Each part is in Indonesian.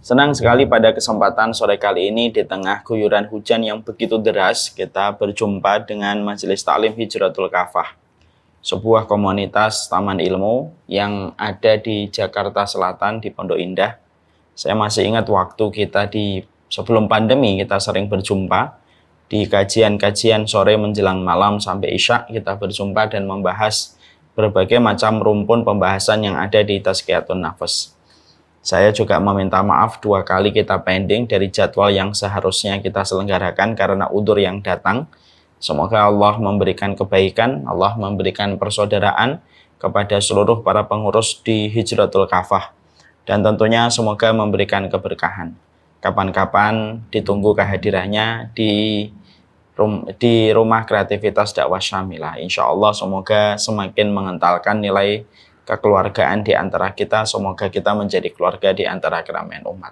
Senang sekali pada kesempatan sore kali ini di tengah guyuran hujan yang begitu deras, kita berjumpa dengan Majelis Ta'lim Hijratul Kafah, sebuah komunitas taman ilmu yang ada di Jakarta Selatan di Pondok Indah. Saya masih ingat waktu kita sebelum pandemi kita sering berjumpa di kajian-kajian sore menjelang malam sampai Isya. Kita berjumpa dan membahas berbagai macam rumpun pembahasan yang ada di Tazkiyatun Nafas. Saya juga meminta maaf 2 kali kita pending dari jadwal yang seharusnya kita selenggarakan karena udzur yang datang. Semoga Allah memberikan kebaikan, Allah memberikan persaudaraan kepada seluruh para pengurus di Hijratul Kafah. Dan tentunya semoga memberikan keberkahan. Kapan-kapan ditunggu kehadirannya di rumah kreativitas dakwah Syamilah. Insya Allah semoga semakin mengentalkan nilai kekeluargaan di antara kita. Semoga kita menjadi keluarga di antara keramaian umat.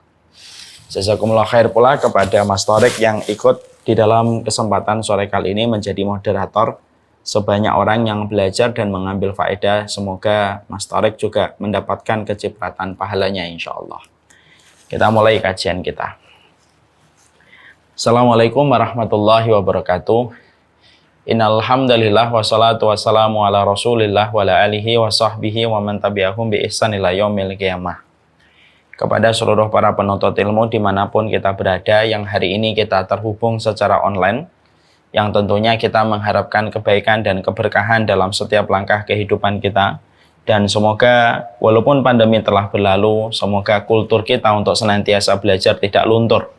Jazakumullah khair pula kepada Mas Thorik yang ikut di dalam kesempatan sore kali ini menjadi moderator. Sebanyak orang yang belajar dan mengambil faedah. Semoga Mas Thorik juga mendapatkan kecipratan pahalanya insya Allah. Kita mulai kajian kita. Assalamualaikum warahmatullahi wabarakatuh. Innal hamdalillah wassalatu wassalamu ala Rasulillah wa ala alihi wa sahbihi wa man tabi'ahum bi ihsan ila yaumil qiyamah. Kepada seluruh para penuntut ilmu dimanapun kita berada, yang hari ini kita terhubung secara online, yang tentunya kita mengharapkan kebaikan dan keberkahan dalam setiap langkah kehidupan kita. Dan semoga walaupun pandemi telah berlalu, semoga kultur kita untuk senantiasa belajar tidak luntur.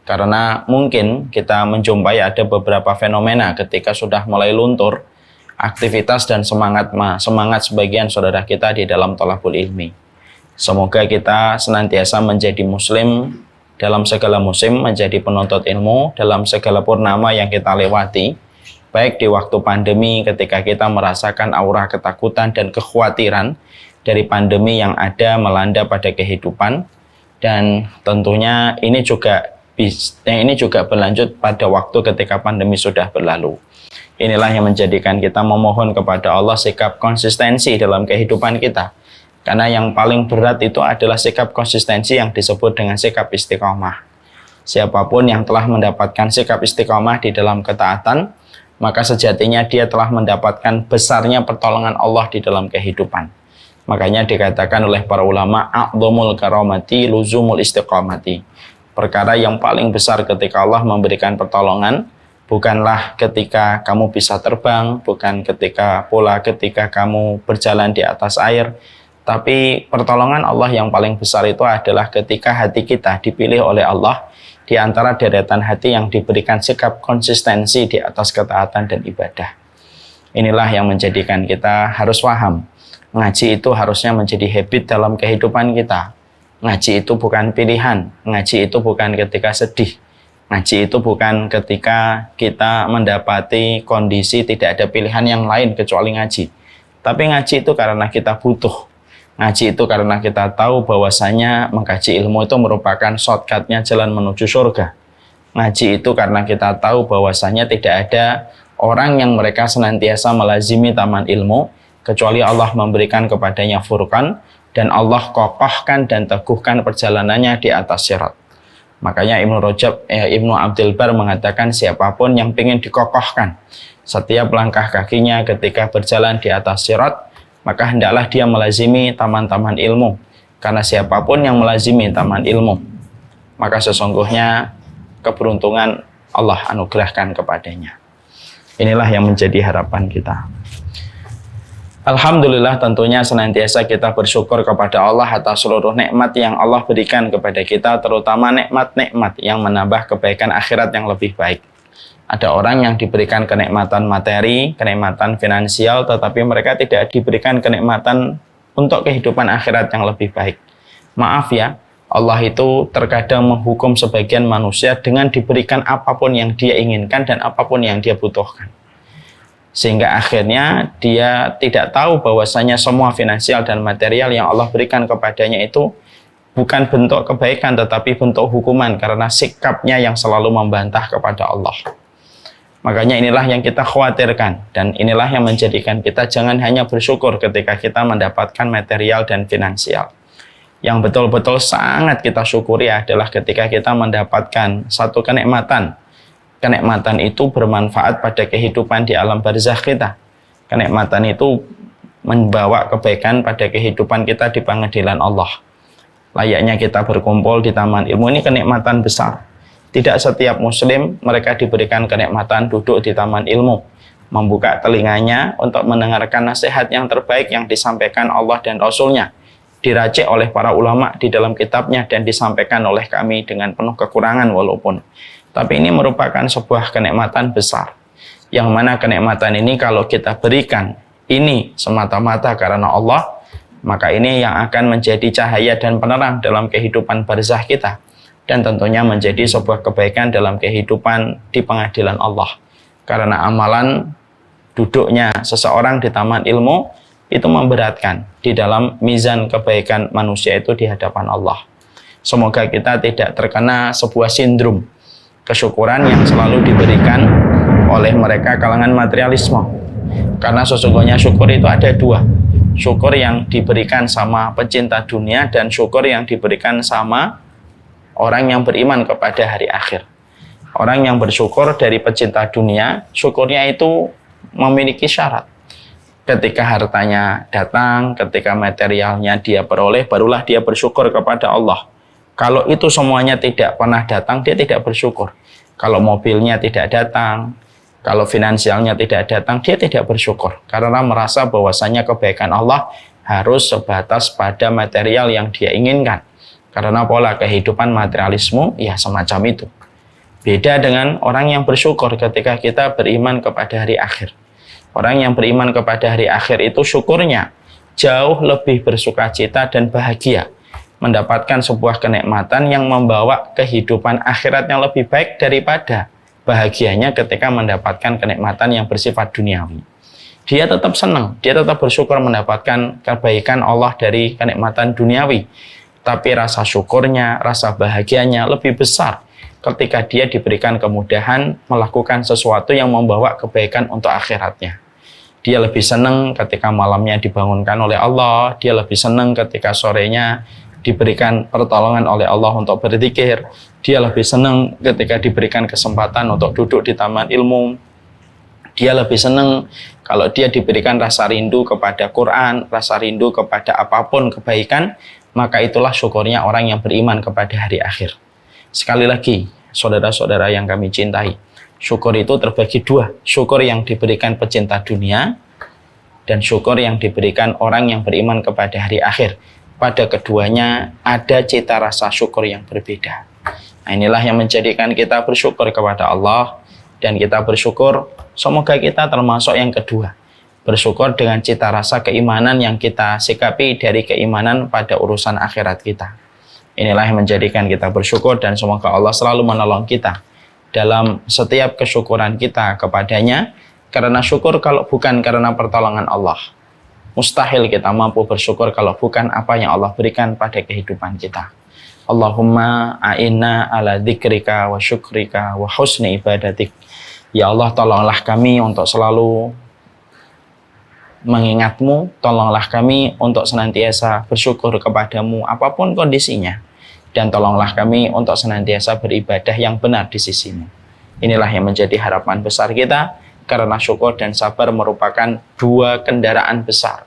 Karena mungkin kita menjumpai ada beberapa fenomena ketika sudah mulai luntur aktivitas dan semangat sebagian saudara kita di dalam thalabul ilmi. Semoga kita senantiasa menjadi muslim dalam segala musim, menjadi penuntut ilmu dalam segala purnama yang kita lewati, baik di waktu pandemi ketika kita merasakan aura ketakutan dan kekhawatiran dari pandemi yang ada melanda pada kehidupan, dan tentunya ini juga berlanjut pada waktu ketika pandemi sudah berlalu. Inilah yang menjadikan kita memohon kepada Allah sikap konsistensi dalam kehidupan kita. Karena yang paling berat itu adalah sikap konsistensi yang disebut dengan sikap istiqomah. Siapapun yang telah mendapatkan sikap istiqomah di dalam ketaatan, maka sejatinya dia telah mendapatkan besarnya pertolongan Allah di dalam kehidupan. Makanya dikatakan oleh para ulama, a'dhamul karamati luzumul istiqomati. Perkara yang paling besar ketika Allah memberikan pertolongan bukanlah ketika kamu bisa terbang, bukan ketika kamu berjalan di atas air, tapi pertolongan Allah yang paling besar itu adalah ketika hati kita dipilih oleh Allah di antara deretan hati yang diberikan sikap konsistensi di atas ketaatan dan ibadah. Inilah yang menjadikan kita harus paham, ngaji itu harusnya menjadi habit dalam kehidupan kita. Ngaji itu bukan pilihan, ngaji itu bukan ketika sedih, ngaji itu bukan ketika kita mendapati kondisi tidak ada pilihan yang lain kecuali ngaji. Tapi ngaji itu karena kita butuh, ngaji itu karena kita tahu bahwasanya mengkaji ilmu itu merupakan shortcutnya jalan menuju surga. Ngaji itu karena kita tahu bahwasanya tidak ada orang yang mereka senantiasa melazimi taman ilmu kecuali Allah memberikan kepadanya furqan, dan Allah kokohkan dan teguhkan perjalanannya di atas sirat. Makanya Ibnu Abdul Bar mengatakan siapapun yang ingin dikokohkan setiap langkah kakinya ketika berjalan di atas sirat, maka hendaklah dia melazimi taman-taman ilmu. Karena siapapun yang melazimi taman ilmu, maka sesungguhnya keberuntungan Allah anugerahkan kepadanya. Inilah yang menjadi harapan kita. Alhamdulillah, tentunya senantiasa kita bersyukur kepada Allah atas seluruh nikmat yang Allah berikan kepada kita, terutama nikmat-nikmat yang menambah kebaikan akhirat yang lebih baik. Ada orang yang diberikan kenikmatan materi, kenikmatan finansial, tetapi mereka tidak diberikan kenikmatan untuk kehidupan akhirat yang lebih baik. Maaf ya, Allah itu terkadang menghukum sebagian manusia dengan diberikan apapun yang dia inginkan dan apapun yang dia butuhkan. Sehingga akhirnya dia tidak tahu bahwasanya semua finansial dan material yang Allah berikan kepadanya itu bukan bentuk kebaikan tetapi bentuk hukuman karena sikapnya yang selalu membantah kepada Allah. Makanya inilah yang kita khawatirkan, dan inilah yang menjadikan kita jangan hanya bersyukur ketika kita mendapatkan material dan finansial. Yang betul-betul sangat kita syukuri adalah ketika kita mendapatkan satu kenikmatan. Kenikmatan itu bermanfaat pada kehidupan di alam barzakh kita. Kenikmatan itu membawa kebaikan pada kehidupan kita di pengadilan Allah. Layaknya kita berkumpul di taman ilmu, ini kenikmatan besar. Tidak setiap muslim mereka diberikan kenikmatan duduk di taman ilmu, membuka telinganya untuk mendengarkan nasihat yang terbaik yang disampaikan Allah dan Rasul-Nya, diracik oleh para ulama di dalam kitabnya dan disampaikan oleh kami dengan penuh kekurangan walaupun. Tapi ini merupakan sebuah kenikmatan besar. Yang mana kenikmatan ini kalau kita berikan ini semata-mata karena Allah, maka ini yang akan menjadi cahaya dan penerang dalam kehidupan barzakh kita. Dan tentunya menjadi sebuah kebaikan dalam kehidupan di pengadilan Allah. Karena amalan duduknya seseorang di taman ilmu itu memberatkan di dalam mizan kebaikan manusia itu di hadapan Allah. Semoga kita tidak terkena sebuah sindrom kesyukuran yang selalu diberikan oleh mereka kalangan materialisme. Karena sesungguhnya syukur itu ada dua. Syukur yang diberikan sama pecinta dunia dan syukur yang diberikan sama orang yang beriman kepada hari akhir. Orang yang bersyukur dari pecinta dunia, syukurnya itu memiliki syarat. Ketika hartanya datang, ketika materialnya dia peroleh, barulah dia bersyukur kepada Allah. Kalau itu semuanya tidak pernah datang, dia tidak bersyukur. Kalau mobilnya tidak datang, kalau finansialnya tidak datang, dia tidak bersyukur. Karena merasa bahwasanya kebaikan Allah harus sebatas pada material yang dia inginkan. Karena pola kehidupan materialisme, ya semacam itu. Beda dengan orang yang bersyukur ketika kita beriman kepada hari akhir. Orang yang beriman kepada hari akhir itu syukurnya jauh lebih bersukacita dan bahagia, mendapatkan sebuah kenikmatan yang membawa kehidupan akhirat yang lebih baik daripada bahagianya ketika mendapatkan kenikmatan yang bersifat duniawi. Dia tetap senang, dia tetap bersyukur mendapatkan kebaikan Allah dari kenikmatan duniawi, tapi rasa syukurnya, rasa bahagianya lebih besar ketika dia diberikan kemudahan melakukan sesuatu yang membawa kebaikan untuk akhiratnya. Dia lebih senang ketika malamnya dibangunkan oleh Allah, dia lebih senang ketika sorenya diberikan pertolongan oleh Allah untuk berzikir, dia lebih senang ketika diberikan kesempatan untuk duduk di taman ilmu, dia lebih senang kalau dia diberikan rasa rindu kepada Quran, rasa rindu kepada apapun kebaikan, maka itulah syukurnya orang yang beriman kepada hari akhir. Sekali lagi, saudara-saudara yang kami cintai, syukur itu terbagi dua. Syukur yang diberikan pecinta dunia dan syukur yang diberikan orang yang beriman kepada hari akhir. Pada keduanya ada cita rasa syukur yang berbeda. Nah, inilah yang menjadikan kita bersyukur kepada Allah, dan kita bersyukur semoga kita termasuk yang kedua. Bersyukur dengan cita rasa keimanan yang kita sikapi dari keimanan pada urusan akhirat kita. Inilah yang menjadikan kita bersyukur, dan semoga Allah selalu menolong kita dalam setiap kesyukuran kita kepadanya. Karena syukur kalau bukan karena pertolongan Allah, mustahil kita mampu bersyukur kalau bukan apa yang Allah berikan pada kehidupan kita. Allahumma a'inna ala dzikrika wa syukrika wa husni ibadatik. Ya Allah, tolonglah kami untuk selalu mengingatmu, tolonglah kami untuk senantiasa bersyukur kepadamu apapun kondisinya, dan tolonglah kami untuk senantiasa beribadah yang benar di sisimu. Inilah yang menjadi harapan besar kita, karena syukur dan sabar merupakan dua kendaraan besar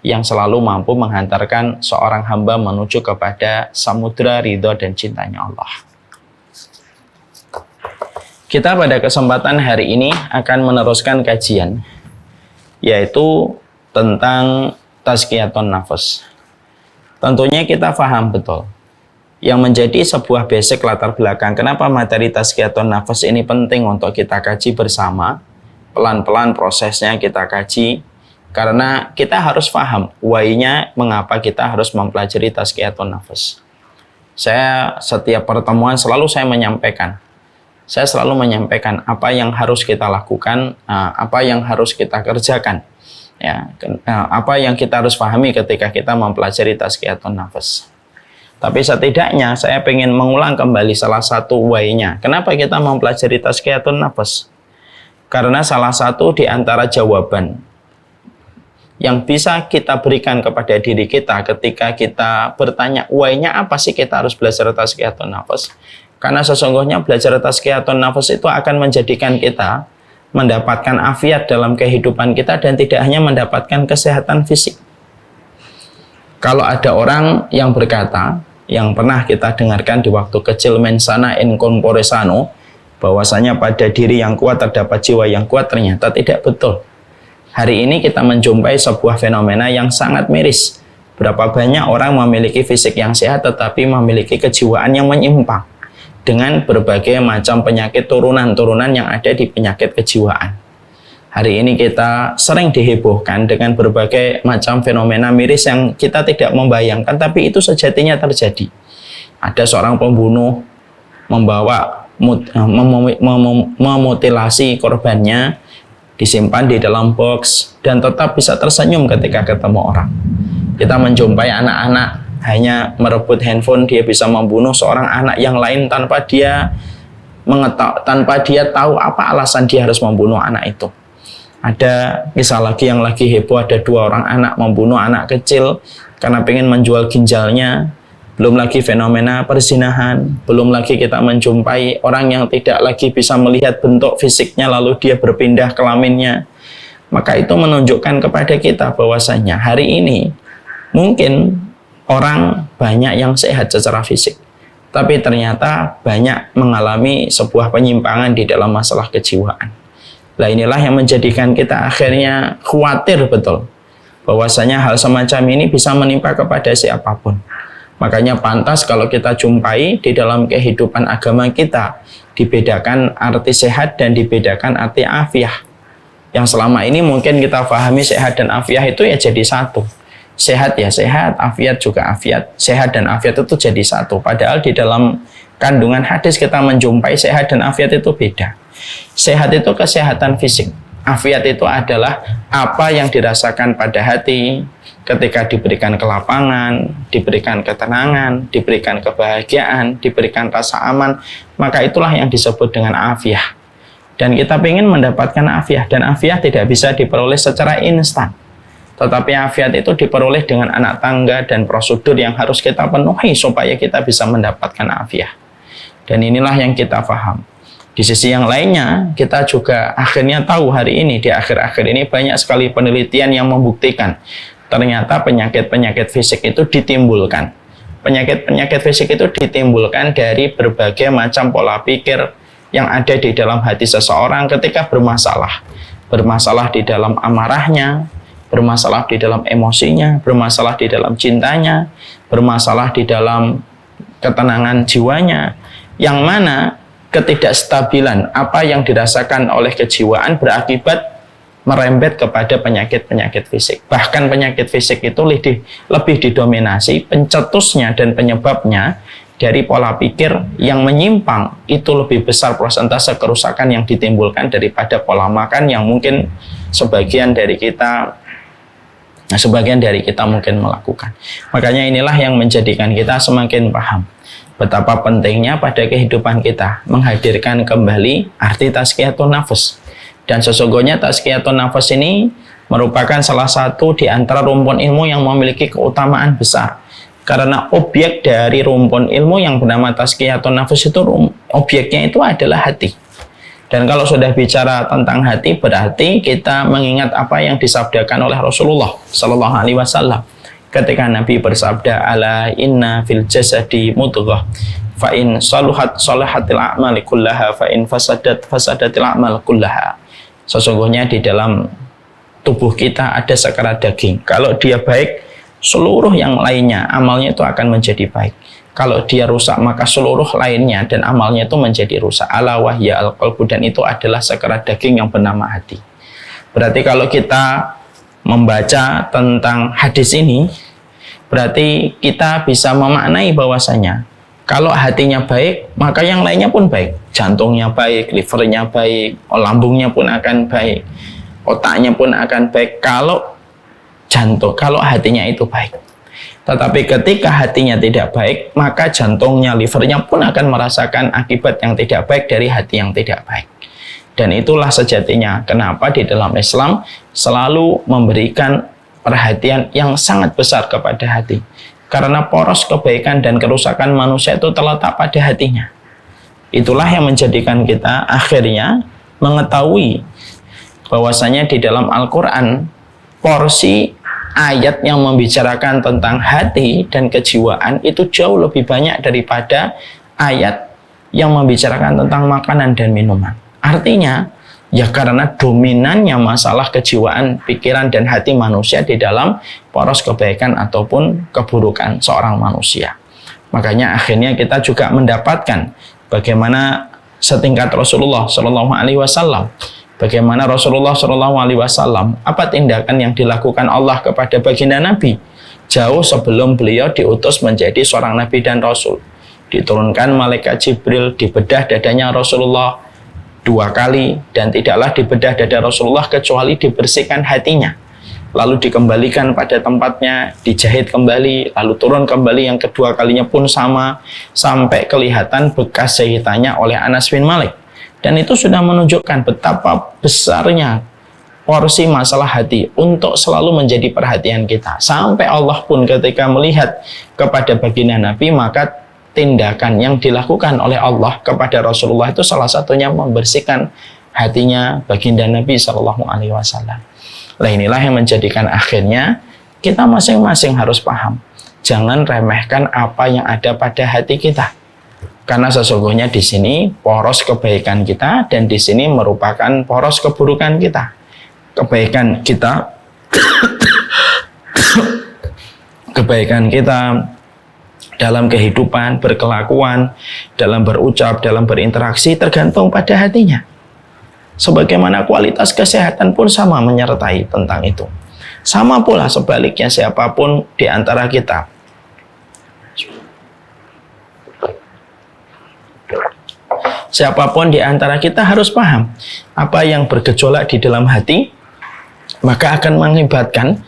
yang selalu mampu menghantarkan seorang hamba menuju kepada samudra ridho dan cintanya Allah. Kita pada kesempatan hari ini akan meneruskan kajian, yaitu tentang tazkiyatun nafas. Tentunya kita paham betul yang menjadi sebuah basic latar belakang kenapa materi tazkiyatun nafas ini penting untuk kita kaji bersama. Pelan-pelan prosesnya kita kaji, karena kita harus paham why-nya mengapa kita harus mempelajari tazkiyatun nafas. Saya setiap pertemuan selalu saya selalu menyampaikan apa yang harus kita lakukan, apa yang harus kita kerjakan, ya, apa yang kita harus pahami ketika kita mempelajari tazkiyatun nafas. Tapi setidaknya saya ingin mengulang kembali salah satu why-nya. Kenapa kita mempelajari tazkiyatun nafas? Karena salah satu di antara jawaban yang bisa kita berikan kepada diri kita ketika kita bertanya why-nya apa sih kita harus belajar tazkiyatun nafas. Karena sesungguhnya belajar tazkiyatun nafas itu akan menjadikan kita mendapatkan afiat dalam kehidupan kita dan tidak hanya mendapatkan kesehatan fisik. Kalau ada orang yang berkata, yang pernah kita dengarkan di waktu kecil, mensana in corpore sano, bahwasanya pada diri yang kuat terdapat jiwa yang kuat, ternyata tidak betul. Hari ini kita menjumpai sebuah fenomena yang sangat miris. Berapa banyak orang memiliki fisik yang sehat tetapi memiliki kejiwaan yang menyimpang dengan berbagai macam penyakit turunan-turunan yang ada di penyakit kejiwaan. Hari ini kita sering dihebohkan dengan berbagai macam fenomena miris yang kita tidak membayangkan, tapi itu sejatinya terjadi. Ada seorang pembunuh membawa memutilasi korbannya, disimpan di dalam box, dan tetap bisa tersenyum ketika ketemu orang. Kita menjumpai anak-anak hanya merebut handphone, dia bisa membunuh seorang anak yang lain tanpa dia tahu apa alasan dia harus membunuh anak itu. Ada kisah lagi yang lagi heboh, ada 2 orang anak membunuh anak kecil karena pengen menjual ginjalnya. Belum lagi fenomena perzinahan, belum lagi kita menjumpai orang yang tidak lagi bisa melihat bentuk fisiknya lalu dia berpindah kelaminnya. Maka itu menunjukkan kepada kita bahwasanya hari ini mungkin orang banyak yang sehat secara fisik, tapi ternyata banyak mengalami sebuah penyimpangan di dalam masalah kejiwaan. Nah, inilah yang menjadikan kita akhirnya khawatir betul bahwasanya hal semacam ini bisa menimpa kepada siapapun. Makanya pantas kalau kita jumpai di dalam kehidupan agama kita dibedakan arti sehat dan dibedakan arti afiah. Yang selama ini mungkin kita pahami sehat dan afiah itu ya jadi satu. Sehat ya sehat, afiat juga afiat. Sehat dan afiat itu jadi satu. Padahal di dalam kandungan hadis kita menjumpai sehat dan afiat itu beda. Sehat itu kesehatan fisik. Afiat itu adalah apa yang dirasakan pada hati ketika diberikan kelapangan, diberikan ketenangan, diberikan kebahagiaan, diberikan rasa aman, maka itulah yang disebut dengan afiah. Dan kita ingin mendapatkan afiah, dan afiah tidak bisa diperoleh secara instan. Tetapi afiat itu diperoleh dengan anak tangga dan prosedur yang harus kita penuhi supaya kita bisa mendapatkan afiah. Dan inilah yang kita paham. Di sisi yang lainnya, kita juga akhirnya tahu hari ini, di akhir-akhir ini banyak sekali penelitian yang membuktikan ternyata penyakit-penyakit fisik itu ditimbulkan. Penyakit-penyakit fisik itu ditimbulkan dari berbagai macam pola pikir yang ada di dalam hati seseorang ketika bermasalah. Bermasalah di dalam amarahnya, bermasalah di dalam emosinya, bermasalah di dalam cintanya, bermasalah di dalam ketenangan jiwanya, yang mana ketidakstabilan apa yang dirasakan oleh kejiwaan berakibat merembet kepada penyakit-penyakit fisik. Bahkan penyakit fisik itu lebih didominasi pencetusnya dan penyebabnya dari pola pikir yang menyimpang, itu lebih besar persentase kerusakan yang ditimbulkan daripada pola makan yang mungkin sebagian dari kita mungkin melakukan. Makanya inilah yang menjadikan kita semakin paham betapa pentingnya pada kehidupan kita menghadirkan kembali arti tazkiyatun nafas. Dan sesungguhnya tazkiyatun nafas ini merupakan salah satu di antara rumpun ilmu yang memiliki keutamaan besar. Karena objek dari rumpun ilmu yang bernama tazkiyatun nafas itu, objeknya itu adalah hati. Dan kalau sudah bicara tentang hati, berarti kita mengingat apa yang disabdakan oleh Rasulullah Sallallahu Alaihi Wasallam. Ketika Nabi bersabda, ala inna fil jasadi mudghah, fa in saluhat salahatil a'mal kullaha, fa in fasadatil a'mal kullaha. Sesungguhnya di dalam tubuh kita ada sekerat daging. Kalau dia baik, seluruh yang lainnya amalnya itu akan menjadi baik. Kalau dia rusak, maka seluruh lainnya dan amalnya itu menjadi rusak. Ala wahya al-qalbu, dan itu adalah sekerat daging yang bernama hati. Berarti kalau kita membaca tentang hadis ini, berarti kita bisa memaknai bahwasanya kalau hatinya baik, maka yang lainnya pun baik. Jantungnya baik, livernya baik, lambungnya pun akan baik, otaknya pun akan baik kalau hatinya itu baik. Tetapi ketika hatinya tidak baik, maka jantungnya, livernya pun akan merasakan akibat yang tidak baik dari hati yang tidak baik. Dan itulah sejatinya kenapa di dalam Islam selalu memberikan perhatian yang sangat besar kepada hati. Karena poros kebaikan dan kerusakan manusia itu terletak pada hatinya. Itulah yang menjadikan kita akhirnya mengetahui bahwasanya di dalam Al-Quran porsi ayat yang membicarakan tentang hati dan kejiwaan itu jauh lebih banyak daripada ayat yang membicarakan tentang makanan dan minuman. Artinya, ya karena dominannya masalah kejiwaan, pikiran, dan hati manusia di dalam poros kebaikan ataupun keburukan seorang manusia. Makanya akhirnya kita juga mendapatkan bagaimana setingkat Rasulullah Shallallahu Alaihi Wasallam, bagaimana Rasulullah Shallallahu Alaihi Wasallam, apa tindakan yang dilakukan Allah kepada baginda Nabi jauh sebelum beliau diutus menjadi seorang Nabi dan Rasul. Diturunkan malaikat Jibril, dibedah dadanya Rasulullah 2 kali, dan tidaklah dibedah dada Rasulullah kecuali dibersihkan hatinya, lalu dikembalikan pada tempatnya, dijahit kembali, lalu turun kembali yang kedua kalinya pun sama, sampai kelihatan bekas jahitannya oleh Anas bin Malik. Dan itu sudah menunjukkan betapa besarnya porsi masalah hati untuk selalu menjadi perhatian kita. Sampai Allah pun ketika melihat kepada baginda Nabi, maka tindakan yang dilakukan oleh Allah kepada Rasulullah itu salah satunya membersihkan hatinya baginda Nabi Shallallahu Alaihi Wasallam. Nah, inilah yang menjadikan akhirnya kita masing-masing harus paham, jangan remehkan apa yang ada pada hati kita, karena sesungguhnya di sini poros kebaikan kita dan di sini merupakan poros keburukan kita. Kebaikan kita kebaikan kita dalam kehidupan, berkelakuan, dalam berucap, dalam berinteraksi tergantung pada hatinya. Sebagaimana kualitas kesehatan pun sama menyertai tentang itu. Sama pula sebaliknya siapapun di antara kita. Siapapun di antara kita harus paham apa yang bergejolak di dalam hati, maka akan mengakibatkan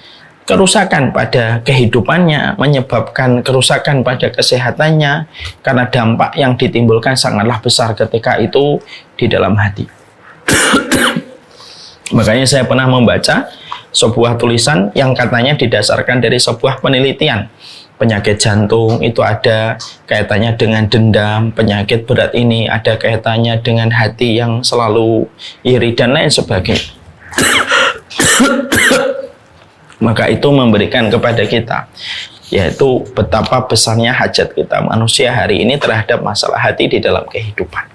kerusakan pada kehidupannya, menyebabkan kerusakan pada kesehatannya, karena dampak yang ditimbulkan sangatlah besar ketika itu di dalam hati. Makanya saya pernah membaca sebuah tulisan yang katanya didasarkan dari sebuah penelitian. Penyakit jantung itu ada kaitannya dengan dendam, penyakit berat ini ada kaitannya dengan hati yang selalu iri dan lain sebagainya. Maka itu memberikan kepada kita yaitu betapa besarnya hajat kita manusia hari ini terhadap masalah hati di dalam kehidupan.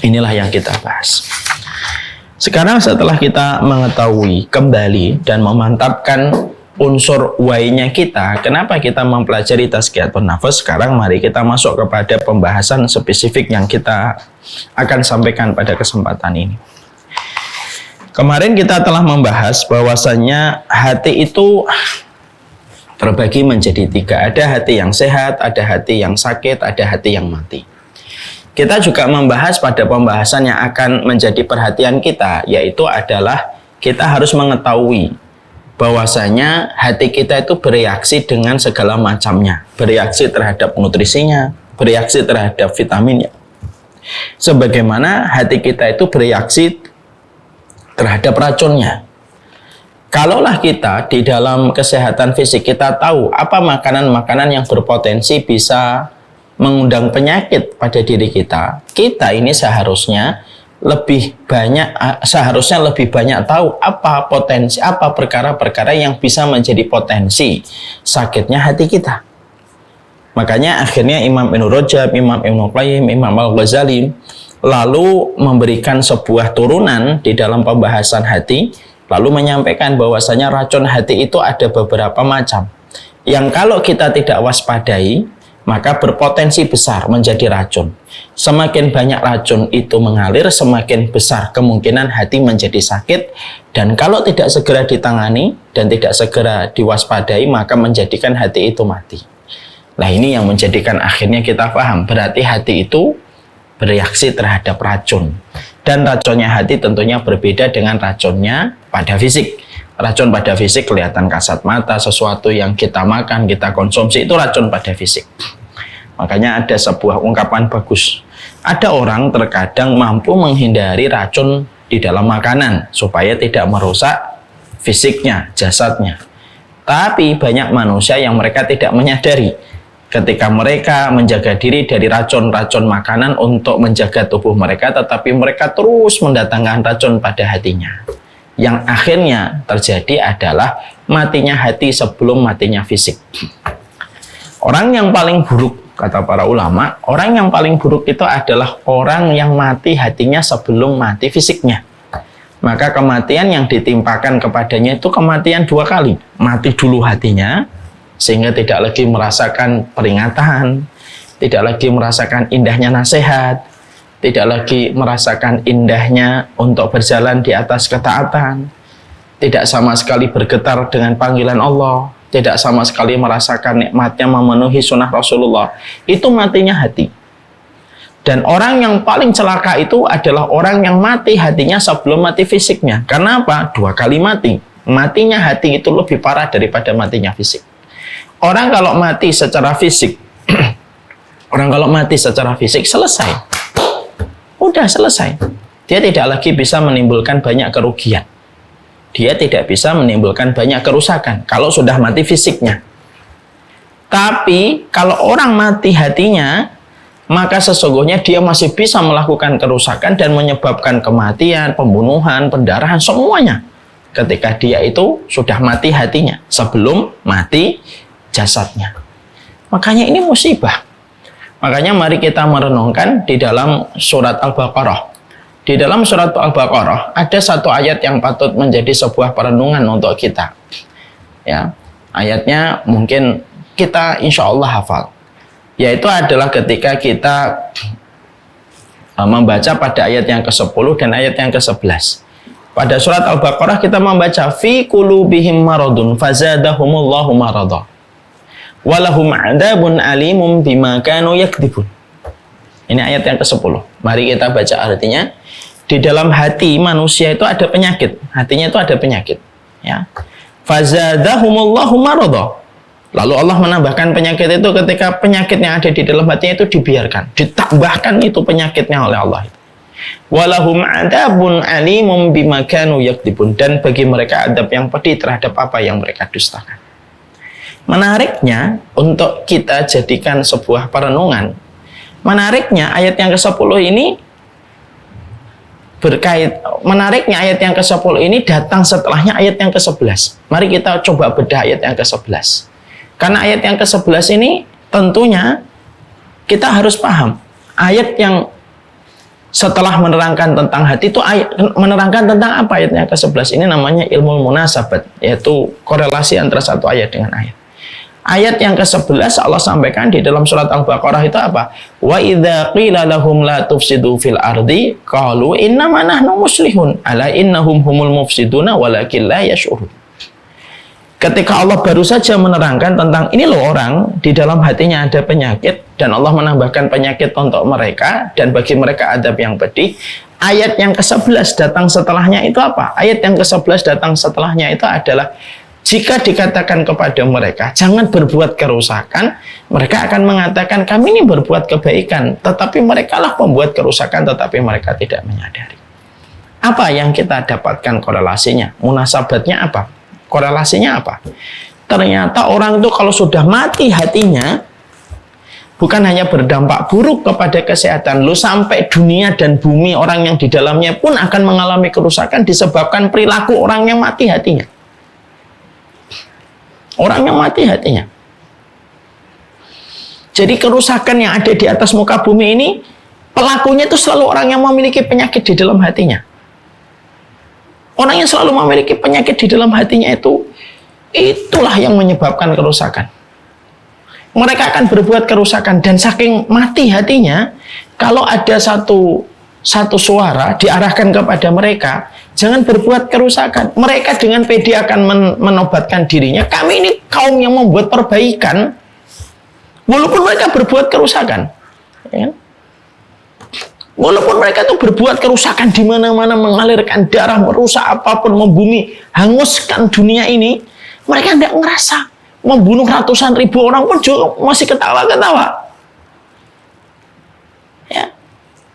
Inilah yang kita bahas. Sekarang setelah kita mengetahui kembali dan memantapkan unsur why-nya kita, kenapa kita mempelajari tazkiyatun nafas, sekarang mari kita masuk kepada pembahasan spesifik yang kita akan sampaikan pada kesempatan ini. Kemarin kita telah membahas bahwasannya hati itu terbagi menjadi 3. Ada hati yang sehat, ada hati yang sakit, ada hati yang mati. Kita juga membahas pada pembahasan yang akan menjadi perhatian kita, yaitu adalah kita harus mengetahui bahwasanya hati kita itu bereaksi dengan segala macamnya. Bereaksi terhadap nutrisinya, bereaksi terhadap vitaminnya. Sebagaimana hati kita itu bereaksi terhadap racunnya. Kalaulah kita di dalam kesehatan fisik kita tahu apa makanan-makanan yang berpotensi bisa mengundang penyakit pada diri kita, kita ini seharusnya lebih banyak tahu apa potensi, apa perkara-perkara yang bisa menjadi potensi sakitnya hati kita. Makanya akhirnya Imam Ibnu Rajab, Imam Ibnu Qayyim, Imam Al-Ghazali lalu memberikan sebuah turunan di dalam pembahasan hati, lalu menyampaikan bahwasanya racun hati itu ada beberapa macam, yang kalau kita tidak waspadai, maka berpotensi besar menjadi racun. Semakin banyak racun itu mengalir, semakin besar kemungkinan hati menjadi sakit, dan kalau tidak segera ditangani dan tidak segera diwaspadai, maka menjadikan hati itu mati. Nah, ini yang menjadikan akhirnya kita paham, berarti hati itu bereaksi terhadap racun. Dan racunnya hati tentunya berbeda dengan racunnya pada fisik. Racun pada fisik kelihatan kasat mata, sesuatu yang kita makan, kita konsumsi, itu racun pada fisik. Makanya ada sebuah ungkapan bagus. Ada orang terkadang mampu menghindari racun di dalam makanan supaya tidak merusak fisiknya, jasadnya. Tapi banyak manusia yang mereka tidak menyadari ketika mereka menjaga diri dari racun-racun makanan untuk menjaga tubuh mereka, tetapi mereka terus mendatangkan racun pada hatinya. Yang akhirnya terjadi adalah matinya hati sebelum matinya fisik. Orang yang paling buruk, kata para ulama, orang yang paling buruk itu adalah orang yang mati hatinya sebelum mati fisiknya. Maka kematian yang ditimpakan kepadanya itu kematian dua kali. Mati dulu hatinya, sehingga tidak lagi merasakan peringatan, tidak lagi merasakan indahnya nasihat, tidak lagi merasakan indahnya untuk berjalan di atas ketaatan, tidak sama sekali bergetar dengan panggilan Allah, tidak sama sekali merasakan nikmatnya memenuhi sunnah Rasulullah. Itu matinya hati. Dan orang yang paling celaka itu adalah orang yang mati hatinya sebelum mati fisiknya. Karena apa? Dua kali mati. Matinya hati itu lebih parah daripada matinya fisik. Orang kalau mati secara fisik, selesai. Udah selesai. Dia tidak lagi bisa menimbulkan banyak kerugian. Dia tidak bisa menimbulkan banyak kerusakan kalau sudah mati fisiknya. Tapi kalau orang mati hatinya, maka sesungguhnya dia masih bisa melakukan kerusakan dan menyebabkan kematian, pembunuhan, pendarahan, semuanya. Ketika dia itu sudah mati hatinya, sebelum mati jasadnya. Makanya ini musibah. Makanya mari kita merenungkan di dalam surat Al-Baqarah. Di dalam surat Al-Baqarah ada satu ayat yang patut menjadi sebuah perenungan untuk kita. Ya, ayatnya mungkin kita insya Allah hafal. Yaitu adalah ketika kita membaca pada ayat yang ke-10 dan ayat yang ke-11. Pada surat Al-Baqarah kita membaca fi qulubihim maradun fazadahumullahu marada walahum adzabun alimum bima kanu yakdzibun. Ini ayat yang ke-10. Mari kita baca artinya. Di dalam hati manusia itu ada penyakit. Hatinya itu ada penyakit, ya. Fazadahumullahu marada. Lalu Allah menambahkan penyakit itu ketika penyakit yang ada di dalam hatinya itu dibiarkan, ditambahkan itu penyakitnya oleh Allah. Walahum adzabun alimum bima kanu yakdzibun, dan bagi mereka adab yang pedih terhadap apa yang mereka dustakan. Menariknya untuk kita jadikan sebuah perenungan. Menariknya ayat yang ke-10 ini menariknya ayat yang ke-10 ini datang setelahnya ayat yang ke-11. Mari kita coba bedah ayat yang ke-11. Karena ayat yang ke-11 ini tentunya kita harus paham. Ayat yang setelah menerangkan tentang hati itu menerangkan tentang apa ayat yang ke-11 ini namanya ilmu munasabat, yaitu korelasi antara satu ayat dengan ayat. Ayat yang ke-11 Allah sampaikan di dalam surat Al-Baqarah itu apa? Wa idza qila lahum la tufsidu fil ardi qalu innama nahnu muslihun ala innahum humul mufsiduna walakin la yash'urun. Ketika Allah baru saja menerangkan tentang ini loh orang di dalam hatinya ada penyakit dan Allah menambahkan penyakit untuk mereka dan bagi mereka adab yang pedih. Ayat yang ke-11 datang setelahnya itu apa? Ayat yang ke-11 datang setelahnya itu adalah jika dikatakan kepada mereka jangan berbuat kerusakan, mereka akan mengatakan kami ini berbuat kebaikan, tetapi mereka lah pembuat kerusakan tetapi mereka tidak menyadari. Apa yang kita dapatkan korelasinya? Munasabatnya apa? Korelasinya apa? Ternyata orang itu kalau sudah mati hatinya, bukan hanya berdampak buruk kepada kesehatan, lu sampai dunia dan bumi orang yang di dalamnya pun akan mengalami kerusakan disebabkan perilaku orang yang mati hatinya. Orang yang mati hatinya. Jadi kerusakan yang ada di atas muka bumi ini, pelakunya itu selalu orang yang memiliki penyakit di dalam hatinya. Orang yang selalu memiliki penyakit di dalam hatinya itulah yang menyebabkan kerusakan. Mereka akan berbuat kerusakan dan saking mati hatinya, kalau ada satu suara diarahkan kepada mereka, jangan berbuat kerusakan. Mereka dengan pede akan menobatkan dirinya. Kami ini kaum yang membuat perbaikan, walaupun mereka berbuat kerusakan. Ya. Walaupun mereka itu berbuat kerusakan di mana-mana, mengalirkan darah, merusak apapun, membumi, hanguskan dunia ini, mereka tidak ngerasa. Membunuh ratusan ribu orang pun juga masih ketawa-ketawa. Ya.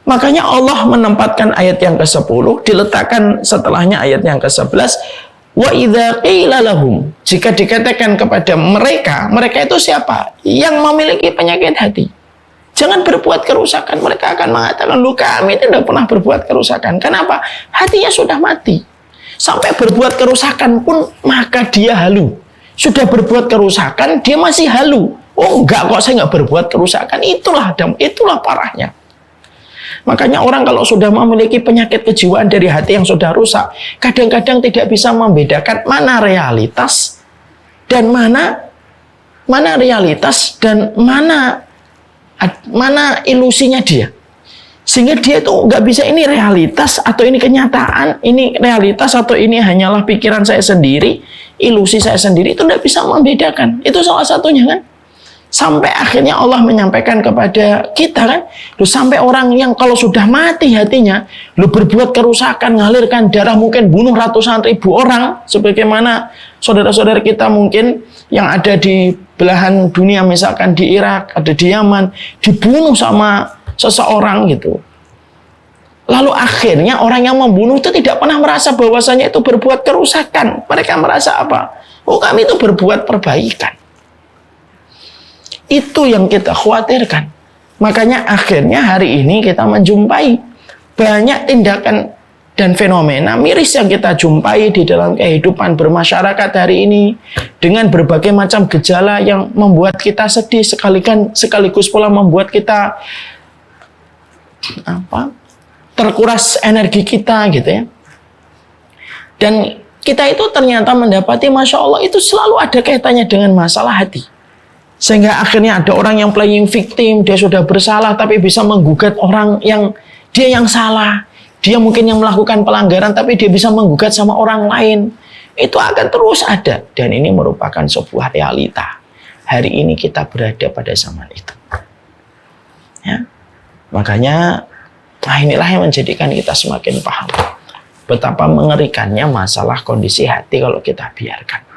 Makanya Allah menempatkan ayat yang ke-10, diletakkan setelahnya ayat yang ke-11, Wa idza qila lahum, jika dikatakan kepada mereka, mereka itu siapa? Yang memiliki penyakit hati. Jangan berbuat kerusakan. Mereka akan mengatakan, "Lu, kami tidak pernah berbuat kerusakan." Kenapa? Hatinya sudah mati. Sampai berbuat kerusakan pun maka dia halu. Sudah berbuat kerusakan, dia masih halu. Oh enggak kok, saya enggak berbuat kerusakan. Itulah parahnya. Makanya orang kalau sudah memiliki penyakit kejiwaan dari hati yang sudah rusak, kadang-kadang tidak bisa membedakan mana realitas dan mana realitas dan mana ilusinya dia. Sehingga dia itu nggak bisa, ini realitas atau ini kenyataan, ini realitas atau ini hanyalah pikiran saya sendiri, ilusi saya sendiri, itu nggak bisa membedakan. Itu salah satunya kan. Sampai akhirnya Allah menyampaikan kepada kita kan, lu sampai orang yang kalau sudah mati hatinya, lu berbuat kerusakan, ngalirkan darah, mungkin bunuh ratusan ribu orang, sebagaimana saudara-saudara kita mungkin yang ada di belahan dunia, misalkan di Irak, ada di Yaman, dibunuh sama seseorang gitu. Lalu akhirnya orang yang membunuh itu tidak pernah merasa bahwasanya itu berbuat kerusakan. Mereka merasa apa? Oh, kami itu berbuat perbaikan. Itu yang kita khawatirkan. Makanya akhirnya hari ini kita menjumpai banyak tindakan dan fenomena miris yang kita jumpai di dalam kehidupan bermasyarakat hari ini, dengan berbagai macam gejala yang membuat kita sedih, sekaligus pula membuat kita terkuras energi kita gitu ya. Dan kita itu ternyata mendapati, Masya Allah, itu selalu ada kaitannya dengan masalah hati. Sehingga akhirnya ada orang yang playing victim, dia sudah bersalah tapi bisa menggugat orang yang dia yang salah. Dia mungkin yang melakukan pelanggaran tapi dia bisa menggugat sama orang lain. Itu akan terus ada, dan ini merupakan sebuah realita. Hari ini kita berada pada zaman itu. Ya. Makanya inilah yang menjadikan kita semakin paham betapa mengerikannya masalah kondisi hati kalau kita biarkan.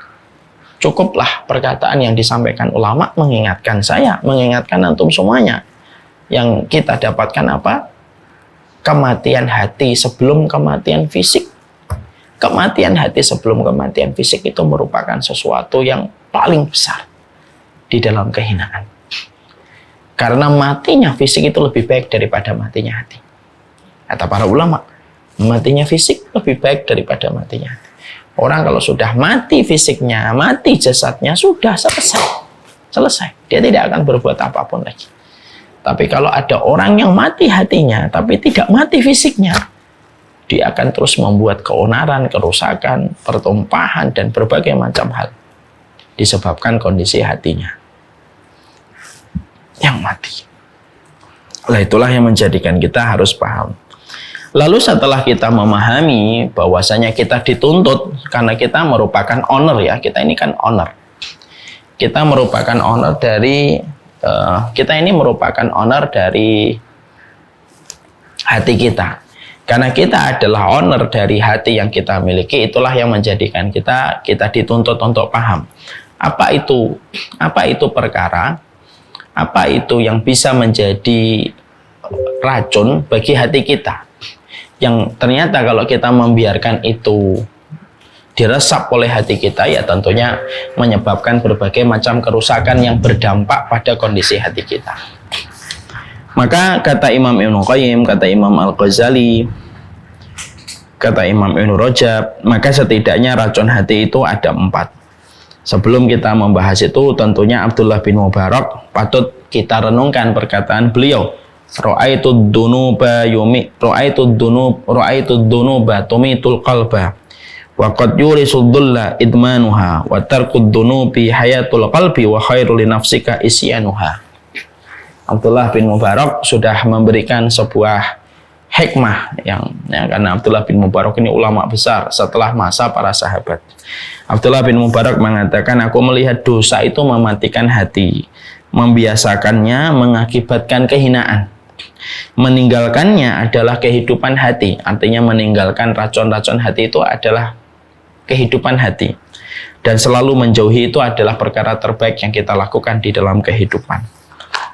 Cukuplah perkataan yang disampaikan ulama mengingatkan saya, mengingatkan antum semuanya. Yang kita dapatkan apa? Kematian hati sebelum kematian fisik. Kematian hati sebelum kematian fisik itu merupakan sesuatu yang paling besar di dalam kehinaan. Karena matinya fisik itu lebih baik daripada matinya hati. Kata para ulama, matinya fisik lebih baik daripada matinya hati. Orang kalau sudah mati fisiknya, mati jasadnya, sudah selesai. Dia tidak akan berbuat apapun lagi. Tapi kalau ada orang yang mati hatinya, tapi tidak mati fisiknya, dia akan terus membuat keonaran, kerusakan, pertumpahan, dan berbagai macam hal. Disebabkan kondisi hatinya yang mati. Nah, itulah yang menjadikan kita harus paham. Lalu setelah kita memahami bahwasanya kita dituntut karena kita merupakan owner ya, kita ini kan owner. Kita merupakan owner dari hati kita. Karena kita adalah owner dari hati yang kita miliki, itulah yang menjadikan kita dituntut untuk paham. Apa itu perkara? Apa itu yang bisa menjadi racun bagi hati kita? Yang ternyata kalau kita membiarkan itu diresap oleh hati kita, ya tentunya menyebabkan berbagai macam kerusakan yang berdampak pada kondisi hati kita. Maka kata Imam Ibnu Qayyim, kata Imam Al-Ghazali, kata Imam Ibnu Rajab, maka setidaknya racun hati itu ada 4. Sebelum kita membahas itu, tentunya Abdullah bin Mubarak patut kita renungkan perkataan beliau. Ra'aitud dunuba tumitul qalba wa qad yurisud dulla idmanuha wa tarkud dunubi hayatul qalbi wa khairul li nafsika isyanuha. Abdullah bin Mubarak sudah memberikan sebuah hikmah karena Abdullah bin Mubarak ini ulama besar setelah masa para sahabat. Abdullah bin Mubarak mengatakan, aku melihat dosa itu mematikan hati, membiasakannya mengakibatkan kehinaan. Meninggalkannya adalah kehidupan hati. Artinya meninggalkan racun-racun hati itu adalah kehidupan hati. Dan selalu menjauhi itu adalah perkara terbaik yang kita lakukan di dalam kehidupan.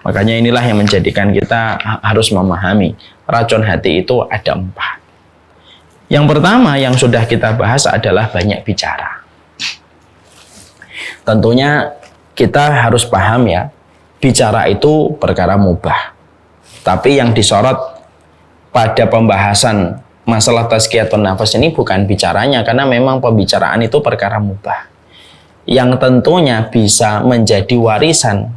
Makanya inilah yang menjadikan kita harus memahami racun hati itu ada 4. Yang pertama yang sudah kita bahas adalah banyak bicara. Tentunya kita harus paham ya, bicara itu perkara mubah. Tapi yang disorot pada pembahasan masalah tazkiyatun nafas ini bukan bicaranya, karena memang pembicaraan itu perkara mubah. Yang tentunya bisa menjadi warisan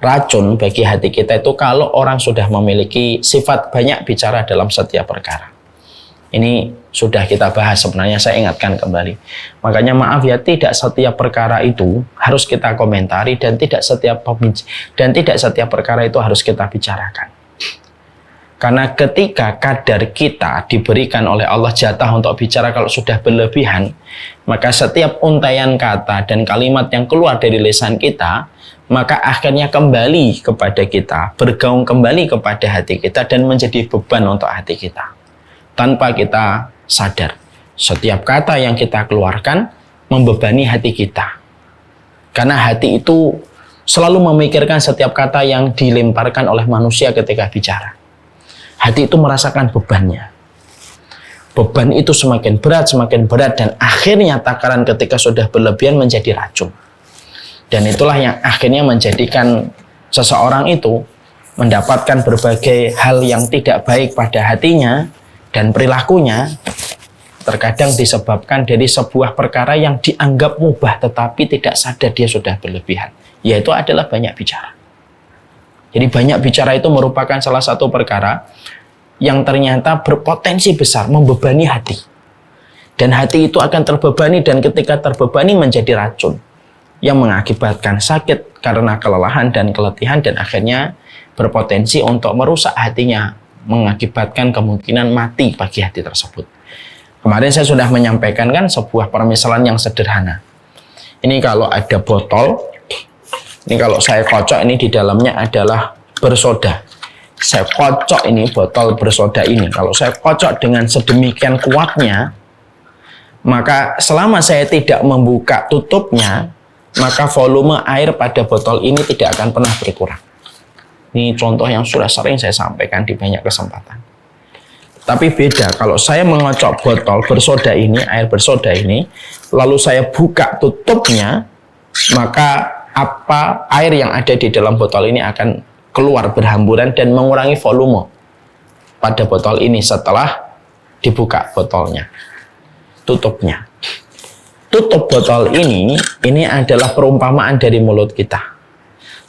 racun bagi hati kita itu kalau orang sudah memiliki sifat banyak bicara dalam setiap perkara. Ini sudah kita bahas sebenarnya, saya ingatkan kembali. Makanya maaf ya, tidak setiap perkara itu harus kita komentari dan tidak setiap perkara itu harus kita bicarakan. Karena ketika kadar kita diberikan oleh Allah jatah untuk bicara kalau sudah berlebihan, maka setiap untaian kata dan kalimat yang keluar dari lisan kita, maka akhirnya kembali kepada kita, bergaung kembali kepada hati kita dan menjadi beban untuk hati kita. Tanpa kita sadar, setiap kata yang kita keluarkan membebani hati kita. Karena hati itu selalu memikirkan setiap kata yang dilemparkan oleh manusia ketika bicara. Hati itu merasakan bebannya. Beban itu semakin berat, dan akhirnya takaran ketika sudah berlebihan menjadi racun. Dan itulah yang akhirnya menjadikan seseorang itu mendapatkan berbagai hal yang tidak baik pada hatinya dan perilakunya, terkadang disebabkan dari sebuah perkara yang dianggap mubah tetapi tidak sadar dia sudah berlebihan, yaitu adalah banyak bicara. Jadi banyak bicara itu merupakan salah satu perkara yang ternyata berpotensi besar membebani hati. Dan hati itu akan terbebani, dan ketika terbebani menjadi racun yang mengakibatkan sakit karena kelelahan dan keletihan, dan akhirnya berpotensi untuk merusak hatinya, mengakibatkan kemungkinan mati bagi hati tersebut. Kemarin saya sudah menyampaikan kan sebuah permisalan yang sederhana. Ini kalau ada botol, ini kalau saya kocok, ini di dalamnya adalah bersoda. Saya kocok ini botol bersoda ini, kalau saya kocok dengan sedemikian kuatnya, maka selama saya tidak membuka tutupnya, maka volume air pada botol ini tidak akan pernah berkurang. Ini contoh yang sudah sering saya sampaikan di banyak kesempatan. Tapi beda kalau saya mengocok botol bersoda ini, air bersoda ini, lalu saya buka tutupnya, maka air yang ada di dalam botol ini akan keluar berhamburan dan mengurangi volume pada botol ini setelah dibuka botolnya, tutupnya. Tutup botol ini adalah perumpamaan dari mulut kita.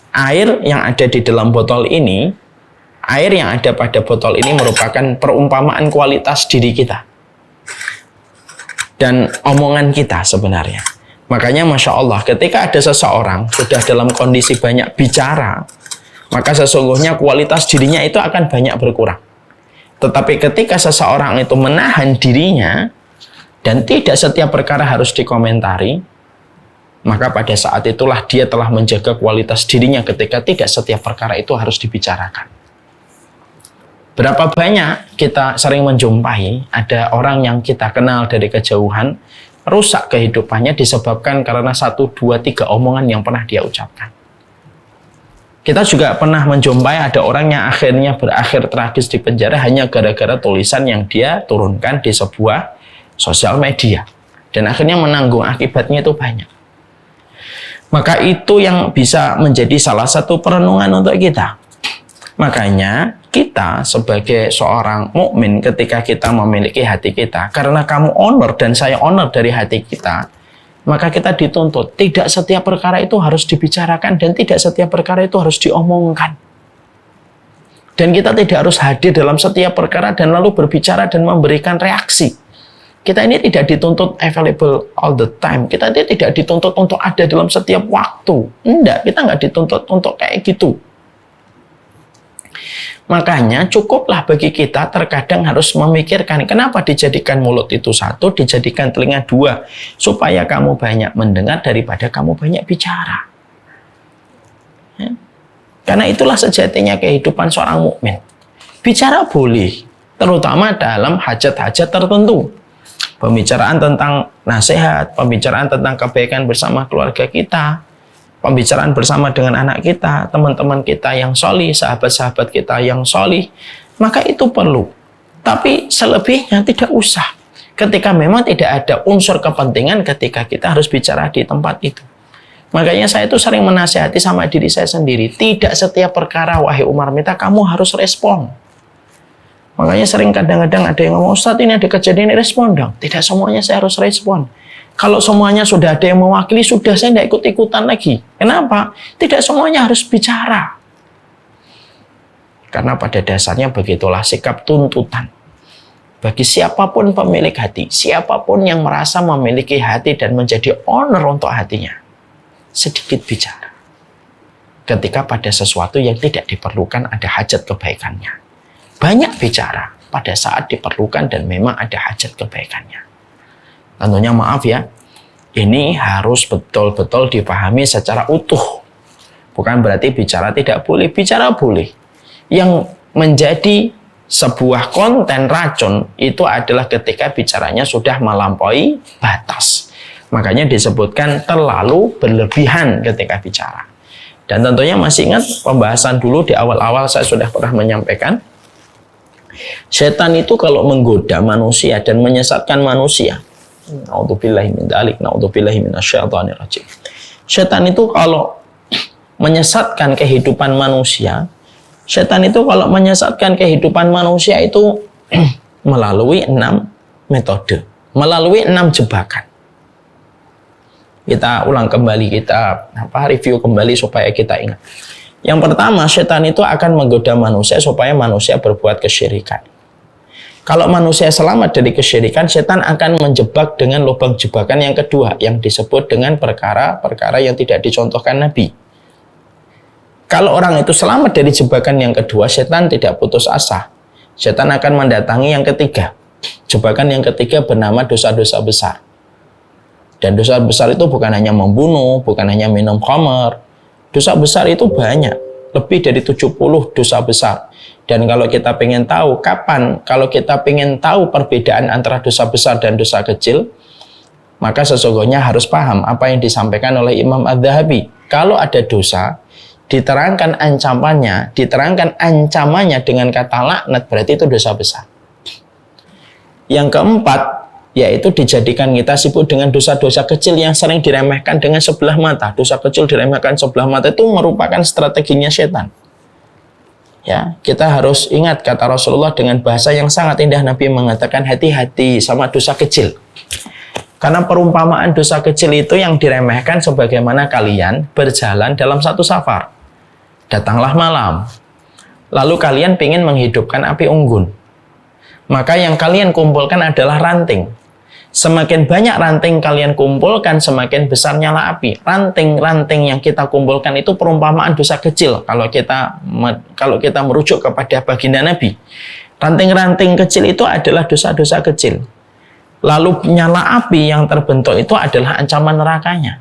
Air yang ada di dalam botol ini, air yang ada pada botol ini merupakan perumpamaan kualitas diri kita dan omongan kita sebenarnya. Makanya Masya Allah, ketika ada seseorang sudah dalam kondisi banyak bicara, maka sesungguhnya kualitas dirinya itu akan banyak berkurang. Tetapi ketika seseorang itu menahan dirinya dan tidak setiap perkara harus dikomentari, maka pada saat itulah dia telah menjaga kualitas dirinya ketika tidak setiap perkara itu harus dibicarakan. Berapa banyak kita sering menjumpai ada orang yang kita kenal dari kejauhan, rusak kehidupannya disebabkan karena 1, 2, 3 omongan yang pernah dia ucapkan. Kita juga pernah menjumpai ada orang yang akhirnya berakhir tragis di penjara hanya gara-gara tulisan yang dia turunkan di sebuah sosial media, dan akhirnya menanggung akibatnya itu banyak. Maka itu yang bisa menjadi salah satu perenungan untuk kita. Makanya kita sebagai seorang mukmin, ketika kita memiliki hati kita, karena kamu honor dan saya honor dari hati kita, maka kita dituntut tidak setiap perkara itu harus dibicarakan dan tidak setiap perkara itu harus diomongkan. Dan kita tidak harus hadir dalam setiap perkara dan lalu berbicara dan memberikan reaksi. Kita ini tidak dituntut available all the time. Kita ini tidak dituntut untuk ada dalam setiap waktu. Enggak, kita nggak dituntut untuk kayak gitu. Makanya cukuplah bagi kita terkadang harus memikirkan kenapa dijadikan mulut itu 1, dijadikan telinga 2, supaya kamu banyak mendengar daripada kamu banyak bicara. Ya. Karena itulah sejatinya kehidupan seorang mukmin. Bicara boleh, terutama dalam hajat-hajat tertentu. Pembicaraan tentang nasihat, pembicaraan tentang kebaikan bersama keluarga kita, pembicaraan bersama dengan anak kita, teman-teman kita yang solih, sahabat-sahabat kita yang solih, maka itu perlu. Tapi selebihnya tidak usah. Ketika memang tidak ada unsur kepentingan ketika kita harus bicara di tempat itu. Makanya saya itu sering menasihati sama diri saya sendiri. Tidak setiap perkara, wahai Umar Mita, kamu harus respon. Makanya sering kadang-kadang ada yang ngomong, Ustadz ini ada kejadian, respon dong. Tidak semuanya saya harus respon. Kalau semuanya sudah ada yang mewakili, sudah saya tidak ikut-ikutan lagi. Kenapa? Tidak semuanya harus bicara. Karena pada dasarnya begitulah sikap tuntutan. Bagi siapapun pemilik hati, siapapun yang merasa memiliki hati dan menjadi owner untuk hatinya, sedikit bicara. Ketika pada sesuatu yang tidak diperlukan ada hajat kebaikannya. Banyak bicara pada saat diperlukan dan memang ada hajat kebaikannya. Tentunya maaf ya, ini harus betul-betul dipahami secara utuh. Bukan berarti bicara tidak boleh, bicara boleh. Yang menjadi sebuah konten racun itu adalah ketika bicaranya sudah melampaui batas. Makanya disebutkan terlalu berlebihan ketika bicara. Dan tentunya masih ingat pembahasan dulu di awal-awal saya sudah pernah menyampaikan, setan itu kalau menggoda manusia dan menyesatkan manusia, naudzubillahi min dzalik, naudzubillahi minasyaitonir rajim. Setan itu kalau menyesatkan kehidupan manusia, setan itu kalau menyesatkan kehidupan manusia itu melalui 6 metode, melalui 6 jebakan. Kita ulang kembali, kita review kembali supaya kita ingat. Yang pertama, setan itu akan menggoda manusia supaya manusia berbuat kesyirikan. Kalau manusia selamat dari kesyirikan, setan akan menjebak dengan lubang jebakan yang kedua, yang disebut dengan perkara-perkara yang tidak dicontohkan Nabi. Kalau orang itu selamat dari jebakan yang kedua, setan tidak putus asa. Setan akan mendatangi yang ketiga. Jebakan yang ketiga bernama dosa-dosa besar. Dan dosa besar itu bukan hanya membunuh, bukan hanya minum khamar. Dosa besar itu banyak. Lebih dari 70 dosa besar. Dan kalau kita pengen tahu kapan, kalau kita pengen tahu perbedaan antara dosa besar dan dosa kecil, maka sesungguhnya harus paham apa yang disampaikan oleh Imam Adz-Dzahabi. Kalau ada dosa, diterangkan ancamannya dengan kata laknat, berarti itu dosa besar. Yang keempat, yaitu dijadikan kita sibuk dengan dosa-dosa kecil yang sering diremehkan dengan sebelah mata. Dosa kecil diremehkan sebelah mata itu merupakan strateginya setan. Ya, kita harus ingat kata Rasulullah dengan bahasa yang sangat indah. Nabi mengatakan hati-hati sama dosa kecil. Karena perumpamaan dosa kecil itu yang diremehkan sebagaimana kalian berjalan dalam satu safar. Datanglah malam, lalu kalian ingin menghidupkan api unggun. Maka yang kalian kumpulkan adalah ranting. Semakin banyak ranting kalian kumpulkan, semakin besar nyala api. Ranting-ranting yang kita kumpulkan itu perumpamaan dosa kecil. Kalau kita merujuk kepada baginda Nabi, ranting-ranting kecil itu adalah dosa-dosa kecil. Lalu nyala api yang terbentuk itu adalah ancaman nerakanya.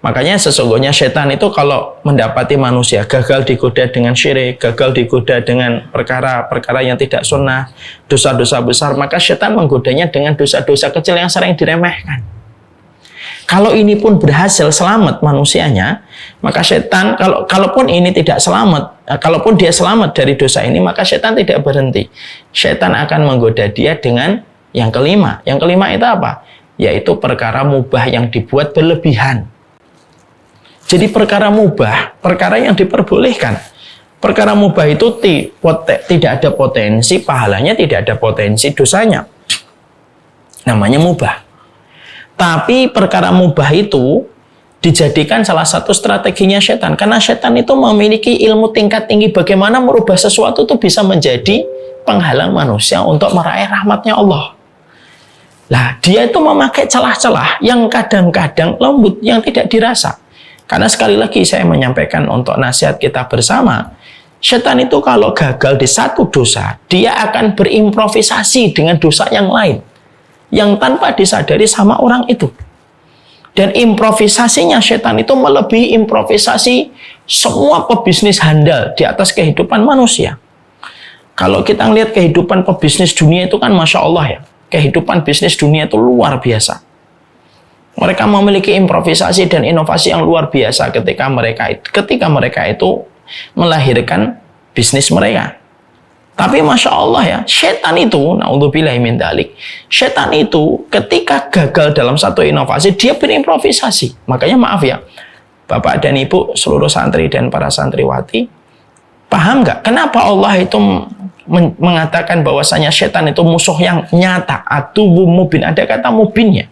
Makanya sesungguhnya setan itu kalau mendapati manusia gagal digoda dengan syirik, gagal digoda dengan perkara-perkara yang tidak sunnah, dosa-dosa besar, maka setan menggodanya dengan dosa-dosa kecil yang sering diremehkan. Kalau ini pun berhasil selamat manusianya, maka setan, kalaupun ini tidak selamat, kalaupun dia selamat dari dosa ini, maka setan tidak berhenti. Setan akan menggoda dia dengan yang kelima. Yang kelima itu apa? Yaitu perkara mubah yang dibuat berlebihan. Jadi perkara mubah, perkara yang diperbolehkan. Perkara mubah itu tidak ada potensi pahalanya, tidak ada potensi dosanya. Namanya mubah. Tapi perkara mubah itu dijadikan salah satu strateginya setan. Karena setan itu memiliki ilmu tingkat tinggi bagaimana merubah sesuatu itu bisa menjadi penghalang manusia untuk meraih rahmatnya Allah. Nah, dia itu memakai celah-celah yang kadang-kadang lembut, yang tidak dirasa. Karena sekali lagi saya menyampaikan untuk nasihat kita bersama, setan itu kalau gagal di satu dosa, dia akan berimprovisasi dengan dosa yang lain, yang tanpa disadari sama orang itu. Dan improvisasinya setan itu melebihi improvisasi semua pebisnis handal di atas kehidupan manusia. Kalau kita lihat kehidupan pebisnis dunia itu kan Masya Allah ya, kehidupan bisnis dunia itu luar biasa. Mereka memiliki improvisasi dan inovasi yang luar biasa ketika mereka itu melahirkan bisnis mereka. Tapi Masya Allah ya, setan itu, naudzubillahi min dzalik, setan itu ketika gagal dalam satu inovasi, dia berimprovisasi. Makanya maaf ya, Bapak dan Ibu, seluruh santri dan para santriwati, paham nggak kenapa Allah itu mengatakan bahwasanya setan itu musuh yang nyata, aduwwum mubin, ada kata mubinnya.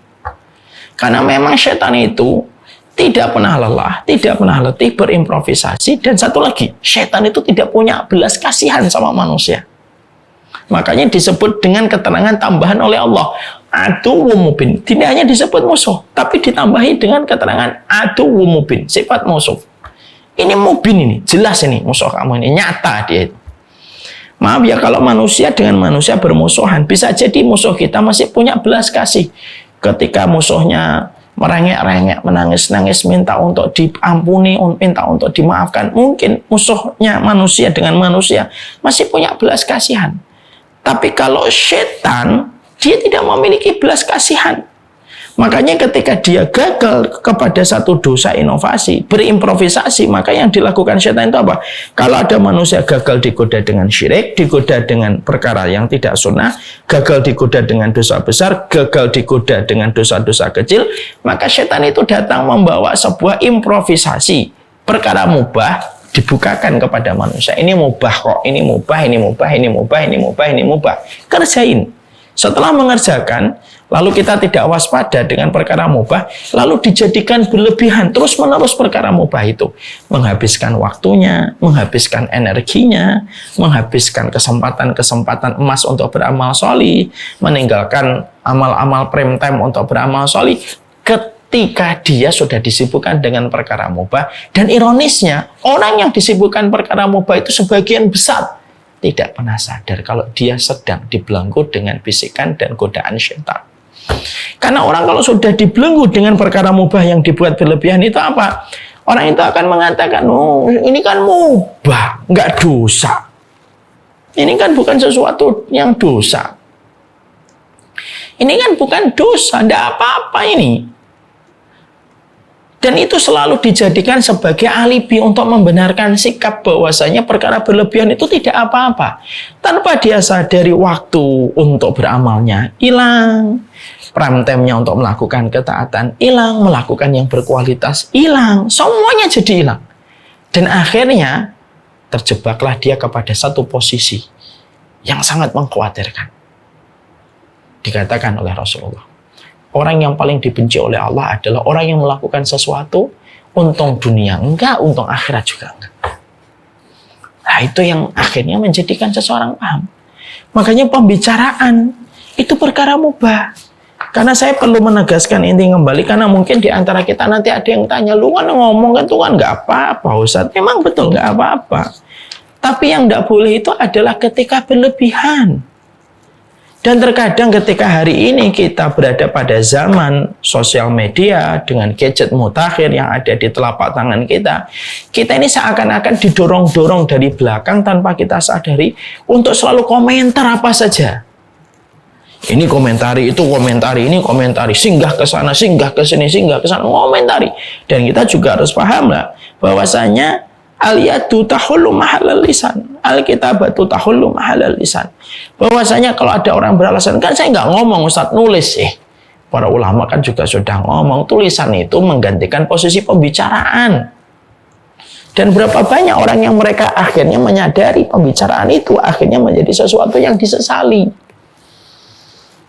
Karena memang setan itu tidak pernah lelah, tidak pernah letih berimprovisasi, dan satu lagi, setan itu tidak punya belas kasihan sama manusia. Makanya disebut dengan keterangan tambahan oleh Allah, aduwwum mubin. Tidak hanya disebut musuh, tapi ditambahi dengan keterangan aduwwum mubin, sifat musuh. Ini mubin, ini jelas, ini musuh kamu, ini nyata dia itu. Maaf ya, kalau manusia dengan manusia bermusuhan, bisa jadi musuh kita masih punya belas kasih. Ketika musuhnya merengek-rengek, menangis-nangis, minta untuk diampuni, minta untuk dimaafkan. Mungkin musuhnya manusia dengan manusia masih punya belas kasihan. Tapi kalau setan, dia tidak memiliki belas kasihan. Makanya ketika dia gagal kepada satu dosa inovasi, berimprovisasi, maka yang dilakukan setan itu apa? Kalau ada manusia gagal digoda dengan syirik, digoda dengan perkara yang tidak sunnah, gagal digoda dengan dosa besar, gagal digoda dengan dosa-dosa kecil, maka setan itu datang membawa sebuah improvisasi. Perkara mubah dibukakan kepada manusia. Ini mubah kok, ini mubah, ini mubah, ini mubah, ini mubah, ini mubah. Kerjain. Setelah mengerjakan, lalu kita tidak waspada dengan perkara mubah, lalu dijadikan berlebihan, terus-menerus perkara mubah itu. Menghabiskan waktunya, menghabiskan energinya, menghabiskan kesempatan-kesempatan emas untuk beramal sholih, meninggalkan amal-amal prime time untuk beramal sholih, ketika dia sudah disibukkan dengan perkara mubah. Dan ironisnya, orang yang disibukkan perkara mubah itu sebagian besar tidak pernah sadar kalau dia sedang dibelenggu dengan bisikan dan godaan syaitan. Karena orang kalau sudah dibelenggu dengan perkara mubah yang dibuat berlebihan itu apa? Orang itu akan mengatakan, oh ini kan mubah, nggak dosa. Ini kan bukan sesuatu yang dosa. Ini kan bukan dosa, nggak apa-apa ini. Dan itu selalu dijadikan sebagai alibi untuk membenarkan sikap bahwasanya perkara berlebihan itu tidak apa-apa. Tanpa dia sadari waktu untuk beramalnya hilang, prime time-nya untuk melakukan ketaatan hilang, melakukan yang berkualitas hilang, semuanya jadi hilang. Dan akhirnya terjebaklah dia kepada satu posisi yang sangat mengkhawatirkan. Dikatakan oleh Rasulullah, orang yang paling dibenci oleh Allah adalah orang yang melakukan sesuatu untung dunia enggak, untung akhirat juga enggak. Nah, itu yang akhirnya menjadikan seseorang paham. Makanya pembicaraan itu perkara mubah. Karena saya perlu menegaskan inti kembali, karena mungkin di antara kita nanti ada yang tanya, lu kan ngomong kan tuh kan nggak apa-apa Ustaz. Memang betul nggak apa-apa. Tapi yang nggak boleh itu adalah ketika berlebihan. Dan terkadang ketika hari ini kita berada pada zaman sosial media dengan gadget mutakhir yang ada di telapak tangan kita, kita ini seakan-akan didorong-dorong dari belakang tanpa kita sadari untuk selalu komentar apa saja. Ini komentari, itu komentari, ini komentari, singgah ke sana, singgah ke sini, singgah ke sana, komentari. Dan kita juga harus paham lah bahwasanya al-yadu tahullu mahalal lisan, al-kitabatu tahullu mahalal lisan. Bahwasanya kalau ada orang beralasan, kan saya nggak ngomong Ustaz, nulis. Para ulama kan juga sudah ngomong, tulisan itu menggantikan posisi pembicaraan. Dan berapa banyak orang yang mereka akhirnya menyadari pembicaraan itu akhirnya menjadi sesuatu yang disesali.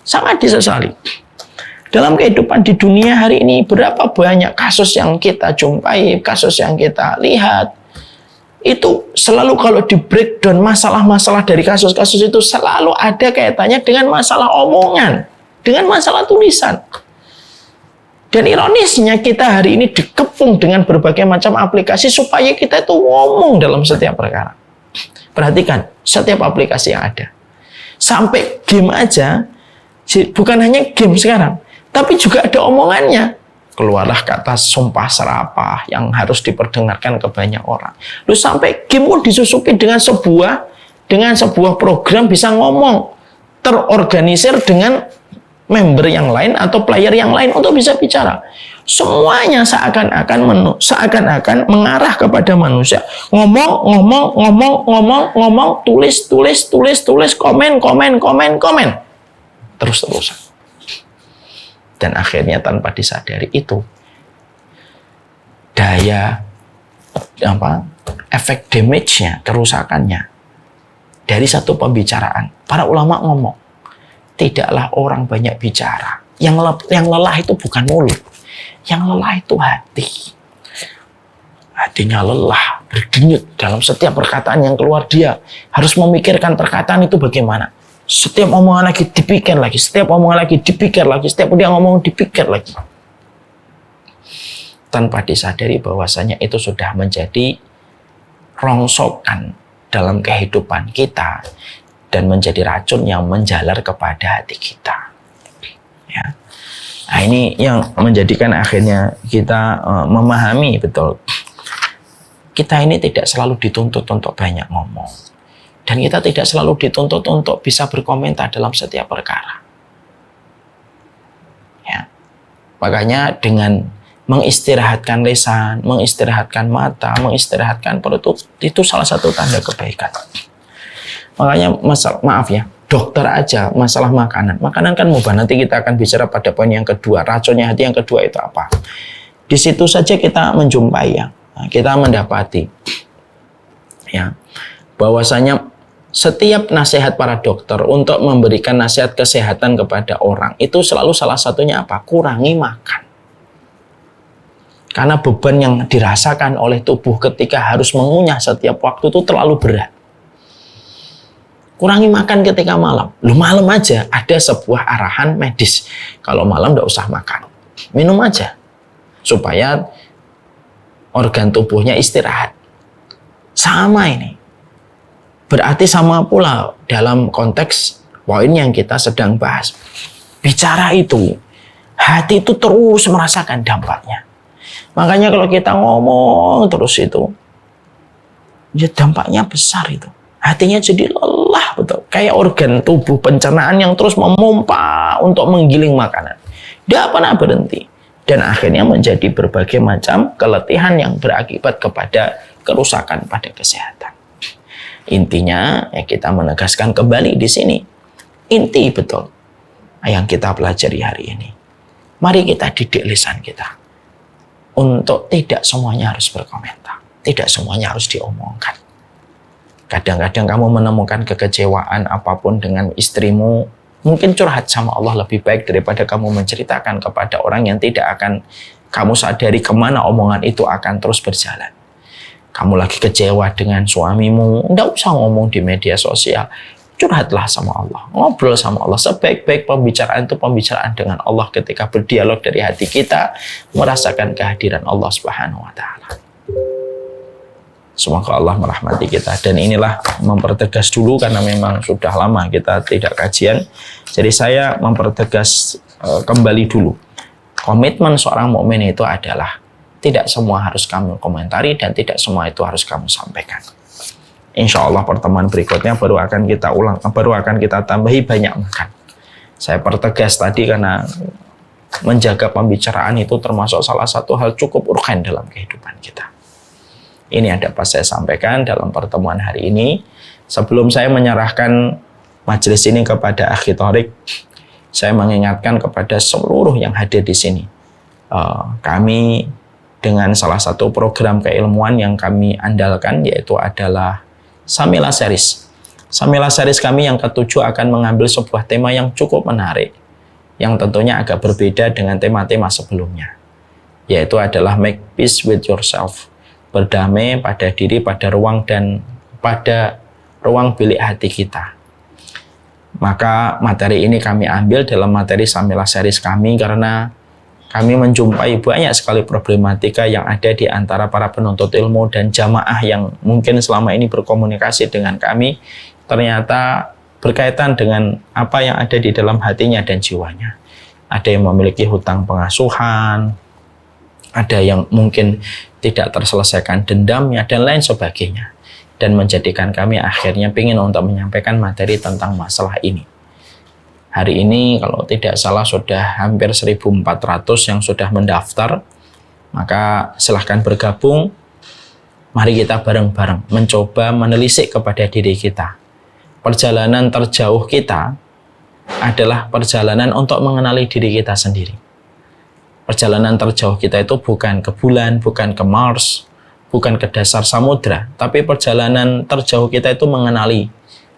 Sangat disesali. Dalam kehidupan di dunia hari ini, berapa banyak kasus yang kita jumpai, kasus yang kita lihat, itu selalu kalau di breakdown masalah-masalah dari kasus-kasus itu selalu ada kaitannya dengan masalah omongan, dengan masalah tulisan. Dan ironisnya kita hari ini dikepung dengan berbagai macam aplikasi supaya kita itu ngomong dalam setiap perkara. Perhatikan setiap aplikasi yang ada. Sampai game aja, bukan hanya game sekarang, tapi juga ada omongannya. Keluarlah kata sumpah serapah yang harus diperdengarkan ke banyak orang. Lu sampai game pun disusupi dengan sebuah program bisa ngomong, terorganisir dengan member yang lain atau player yang lain untuk bisa bicara. Semuanya seakan-akan mengarah kepada manusia. Ngomong, tulis, komen. Terus-terusan. Dan akhirnya tanpa disadari itu, efek damage-nya, kerusakannya dari satu pembicaraan. Para ulama ngomong, tidaklah orang banyak bicara. Yang lelah itu bukan mulut. Yang lelah itu hati. Hatinya lelah, berdenyut dalam setiap perkataan yang keluar. Dia harus memikirkan perkataan itu bagaimana. Setiap omongan lagi dipikir lagi, setiap omongan lagi dipikir lagi, setiap dia ngomong dipikir lagi. Tanpa disadari bahwasanya itu sudah menjadi rongsokan dalam kehidupan kita dan menjadi racun yang menjalar kepada hati kita. Ya. Nah, ini yang menjadikan akhirnya kita memahami betul. Kita ini tidak selalu dituntut untuk banyak ngomong. Dan kita tidak selalu dituntut untuk bisa berkomentar dalam setiap perkara. Ya. Makanya dengan mengistirahatkan lisan, mengistirahatkan mata, mengistirahatkan perut, itu salah satu tanda kebaikan. Makanya maaf ya, dokter aja masalah makanan. Makanan kan mubah. Nanti kita akan bicara pada poin yang kedua. Racunnya hati yang kedua itu apa? Di situ saja kita menjumpai ya, kita mendapati ya bahwasanya setiap nasihat para dokter untuk memberikan nasihat kesehatan kepada orang itu selalu salah satunya apa? Kurangi makan. Karena beban yang dirasakan oleh tubuh ketika harus mengunyah setiap waktu itu terlalu berat. Kurangi makan ketika malam. Malam aja ada sebuah arahan medis. Kalau malam nggak usah makan. Minum aja. Supaya organ tubuhnya istirahat. Sama ini. Berarti sama pula dalam konteks poin yang kita sedang bahas. Bicara itu, hati itu terus merasakan dampaknya. Makanya kalau kita ngomong terus itu, ya dampaknya besar itu. Hatinya jadi lelah betul. Kayak organ tubuh pencernaan yang terus memompa untuk menggiling makanan. Tidak pernah berhenti. Dan akhirnya menjadi berbagai macam keletihan yang berakibat kepada kerusakan pada kesehatan. Intinya ya kita menegaskan kembali di sini. Inti betul yang kita pelajari hari ini. Mari kita didik lisan kita. Untuk tidak semuanya harus berkomentar. Tidak semuanya harus diomongkan. Kadang-kadang kamu menemukan kekecewaan apapun dengan istrimu, mungkin curhat sama Allah lebih baik daripada kamu menceritakan kepada orang yang tidak akan kamu sadari kemana omongan itu akan terus berjalan. Kamu lagi kecewa dengan suamimu, enggak usah ngomong di media sosial. Curhatlah sama Allah, ngobrol sama Allah. Sebaik-baik pembicaraan itu pembicaraan dengan Allah ketika berdialog dari hati kita, merasakan kehadiran Allah Subhanahu wa Ta'ala. Semoga Allah merahmati kita. Dan inilah mempertegas dulu karena memang sudah lama kita tidak kajian. Jadi saya mempertegas kembali dulu. Komitmen seorang mukmin itu adalah tidak semua harus kamu komentari dan tidak semua itu harus kamu sampaikan. Insya Allah pertemuan berikutnya baru akan kita tambahi banyak makan. Saya pertegas tadi karena menjaga pembicaraan itu termasuk salah satu hal cukup urgen dalam kehidupan kita. Ini yang dapat saya sampaikan dalam pertemuan hari ini. Sebelum saya menyerahkan majelis ini kepada Akhi Thorik, saya mengingatkan kepada seluruh yang hadir di sini. Kami dengan salah satu program keilmuan yang kami andalkan yaitu adalah Samila Series. Samila Series kami yang ketujuh akan mengambil sebuah tema yang cukup menarik, yang tentunya agak berbeda dengan tema-tema sebelumnya, yaitu adalah Make Peace with Yourself. Berdamai pada diri, pada ruang dan pada ruang bilik hati kita. Maka materi ini kami ambil dalam materi Samila Series kami karena kami menjumpai banyak sekali problematika yang ada di antara para penuntut ilmu dan jamaah yang mungkin selama ini berkomunikasi dengan kami ternyata berkaitan dengan apa yang ada di dalam hatinya dan jiwanya. Ada yang memiliki hutang pengasuhan, ada yang mungkin tidak terselesaikan dendamnya, dan lain sebagainya. Dan menjadikan kami akhirnya ingin untuk menyampaikan materi tentang masalah ini. Hari ini kalau tidak salah sudah hampir 1.400 yang sudah mendaftar. Maka silahkan bergabung. Mari kita bareng-bareng mencoba menelisik kepada diri kita. Perjalanan terjauh kita adalah perjalanan untuk mengenali diri kita sendiri. Perjalanan terjauh kita itu bukan ke bulan, bukan ke Mars, bukan ke dasar samudra, tapi perjalanan terjauh kita itu mengenali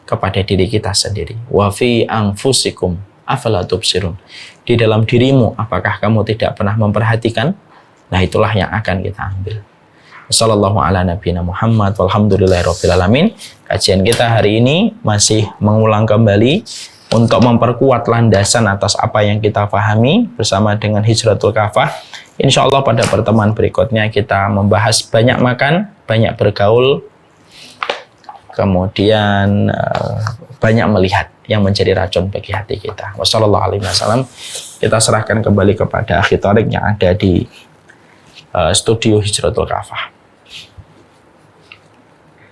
kepada diri kita sendiri. Wa fi anfusikum afala tubsirun. Di dalam dirimu, apakah kamu tidak pernah memperhatikan? Nah, itulah yang akan kita ambil. Wassallallahu ala nabiyina Muhammad walhamdulillahirabbil alamin. Kajian kita hari ini masih mengulang kembali untuk memperkuat landasan atas apa yang kita pahami bersama dengan Hijratul Kafah. Insya Allah pada pertemuan berikutnya kita membahas banyak makan, banyak bergaul, kemudian banyak melihat yang menjadi racun bagi hati kita. Wassalamualaikum. Kita serahkan kembali kepada akhi Thariq yang ada di studio Hijratul Kafah.